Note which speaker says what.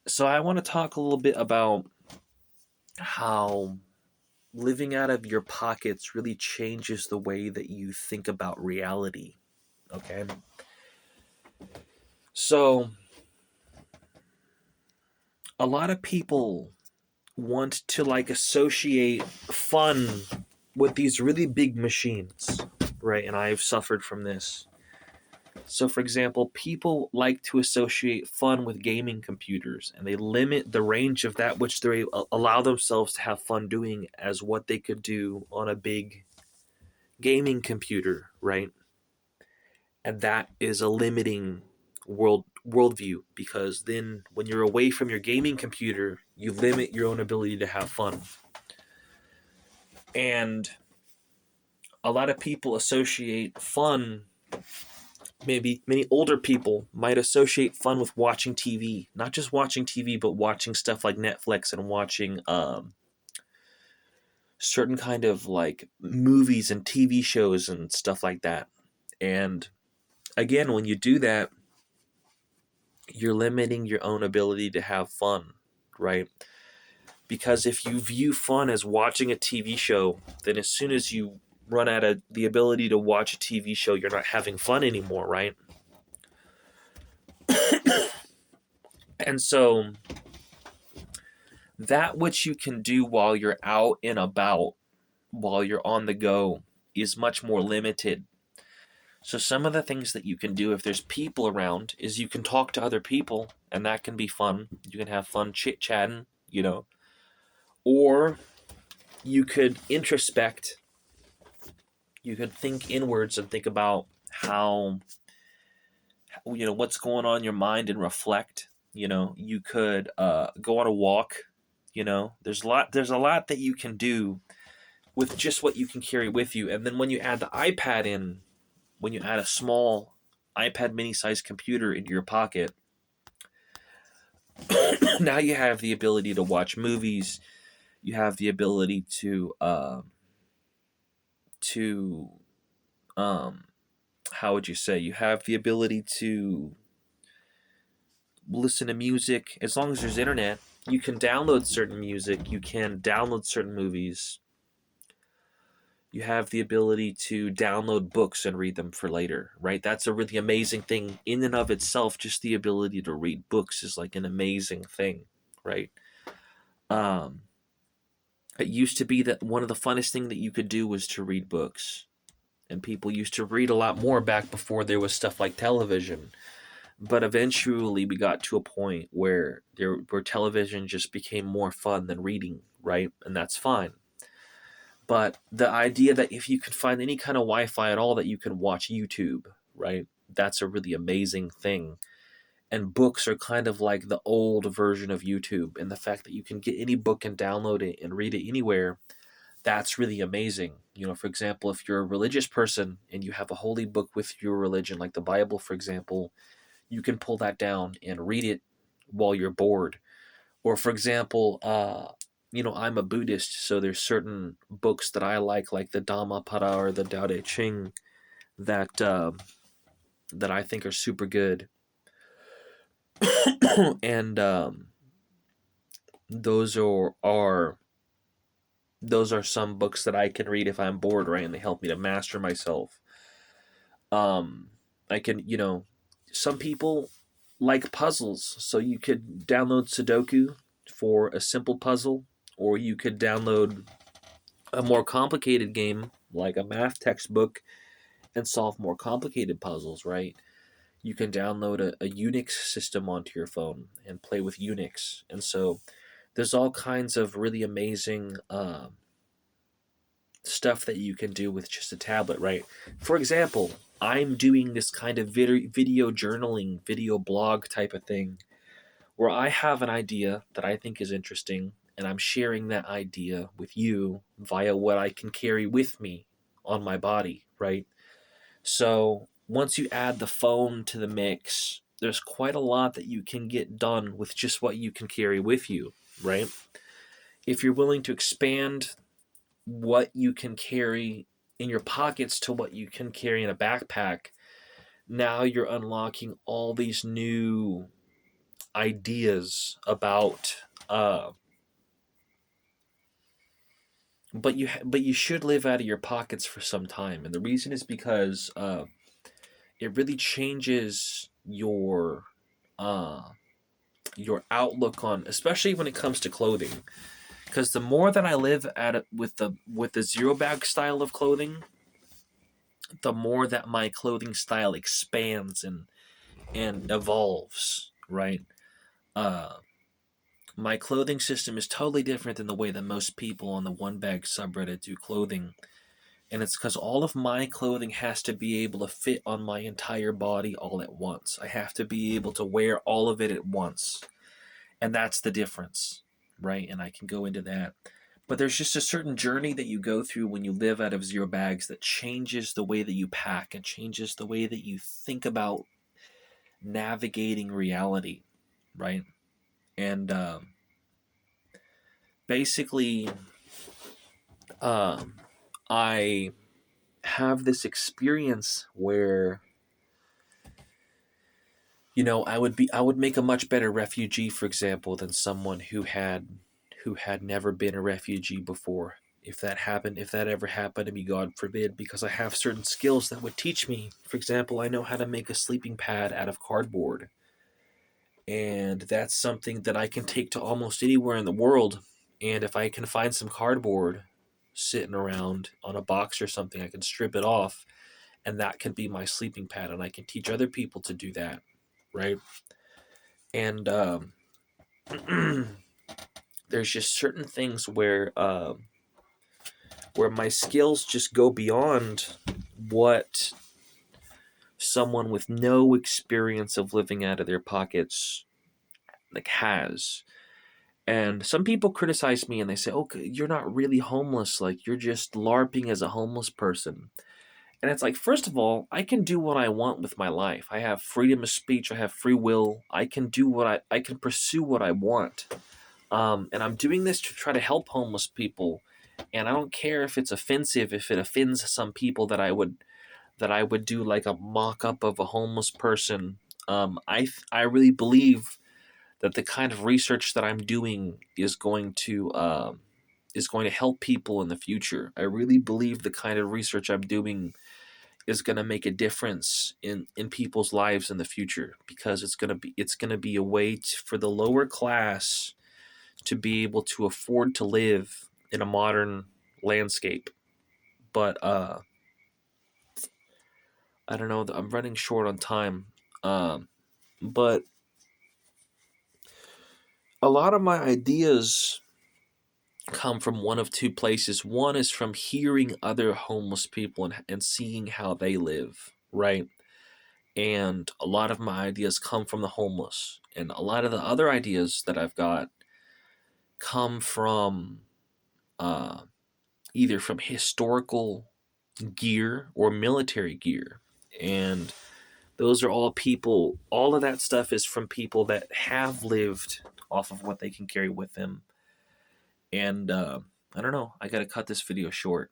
Speaker 1: So I want to talk a little bit about how living out of your pockets really changes the way that you think about reality. Okay. So a lot of people want to like associate fun with these really big machines, right? And I've suffered from this. So, for example, people like to associate fun with gaming computers, and they limit the range of that which they allow themselves to have fun doing as what they could do on a big gaming computer, right? And that is a limiting worldview because then when you're away from your gaming computer, you limit your own ability to have fun. And a lot of people associate fun, maybe many older people might associate fun with watching TV, not just watching TV, but watching stuff like Netflix and watching certain kind of like movies and TV shows and stuff like that. And again, when you do that, you're limiting your own ability to have fun, right? Because if you view fun as watching a TV show, then as soon as you run out of the ability to watch a TV show, you're not having fun anymore, right? And so that which you can do while you're out and about, while you're on the go, is much more limited. So some of the things that you can do if there's people around is you can talk to other people, and that can be fun. You can have fun chit-chatting, or you could introspect. You could think inwards and think about how what's going on in your mind and reflect. You could go on a walk. There's a lot that you can do with just what you can carry with you. And then when you add the iPad in, when you add a small iPad mini sized computer into your pocket, now you have the ability to watch movies. You have the ability to how would you say? You have the ability to listen to music as long as there's internet. You can download certain music. You can download certain movies. You have the ability to download books and read them for later, right? That's a really amazing thing in and of itself. Just the ability to read books is like an amazing thing, right? Um, it used to be that one of the funnest thing that you could do was to read books, and people used to read a lot more back before there was stuff like television. But eventually, we got to a point where television just became more fun than reading, right? And that's fine. But the idea that if you can find any kind of Wi-Fi at all, that you can watch YouTube, right? That's a really amazing thing. And books are kind of like the old version of YouTube, and the fact that you can get any book and download it and read it anywhere, that's really amazing. For example, if you're a religious person and you have a holy book with your religion, like the Bible, for example, you can pull that down and read it while you're bored. Or, for example, I'm a Buddhist, so there's certain books that I like the Dhammapada or the Tao Te Ching, that I think are super good, and those are some books that I can read if I'm bored, right? And they help me to master myself. Um, I can, some people like puzzles, so you could download Sudoku for a simple puzzle, or you could download a more complicated game like a math textbook and solve more complicated puzzles, right? You can download a Unix system onto your phone and play with Unix. And so there's all kinds of really amazing stuff that you can do with just a tablet, right? For example, I'm doing this kind of video journaling, video blog type of thing where I have an idea that I think is interesting, and I'm sharing that idea with you via what I can carry with me on my body, right? So once you add the phone to the mix, there's quite a lot that you can get done with just what you can carry with you, right? If you're willing to expand what you can carry in your pockets to what you can carry in a backpack, now you're unlocking all these new ideas about but you should live out of your pockets for some time, and the reason is because it really changes uh, your outlook on, especially when it comes to clothing. Because the more that I live at it with the zero bag style of clothing, the more that my clothing style expands and evolves. Right. Uh, my clothing system is totally different than the way that most people on the one bag subreddit do clothing. And it's because all of my clothing has to be able to fit on my entire body all at once. I have to be able to wear all of it at once. And that's the difference, right? And I can go into that. But there's just a certain journey that you go through when you live out of zero bags that changes the way that you pack and changes the way that you think about navigating reality, right? And basically, um, I have this experience where I would make a much better refugee, for example, than someone who had never been a refugee before. If that ever happened to me, God forbid, because I have certain skills that would teach me. For example, I know how to make a sleeping pad out of cardboard. And that's something that I can take to almost anywhere in the world. And if I can find some cardboard sitting around on a box or something, I can strip it off, and that can be my sleeping pad, and I can teach other people to do that, right? And there's just certain things where my skills just go beyond what someone with no experience of living out of their pockets like has. And some people criticize me and they say, "Oh, you're not really homeless. Like you're just larping as a homeless person." And it's like, first of all, I can do what I want with my life. I have freedom of speech. I have free will. I can do I can pursue what I want. And I'm doing this to try to help homeless people. And I don't care if it's offensive, if it offends some people that I would do like a mock up of a homeless person. I really believe that the kind of research that I'm doing is going to help people in the future. I really believe the kind of research I'm doing is going to make a difference in people's lives in the future, because it's going to be a way for the lower class to be able to afford to live in a modern landscape. But I don't know. I'm running short on time. But a lot of my ideas come from one of two places. One is from hearing other homeless people and seeing how they live, right? And a lot of my ideas come from the homeless. And a lot of the other ideas that I've got come from uh, either from historical gear or military gear. And those are all of that stuff is from people that have lived off of what they can carry with them. And I don't know, I got to cut this video short.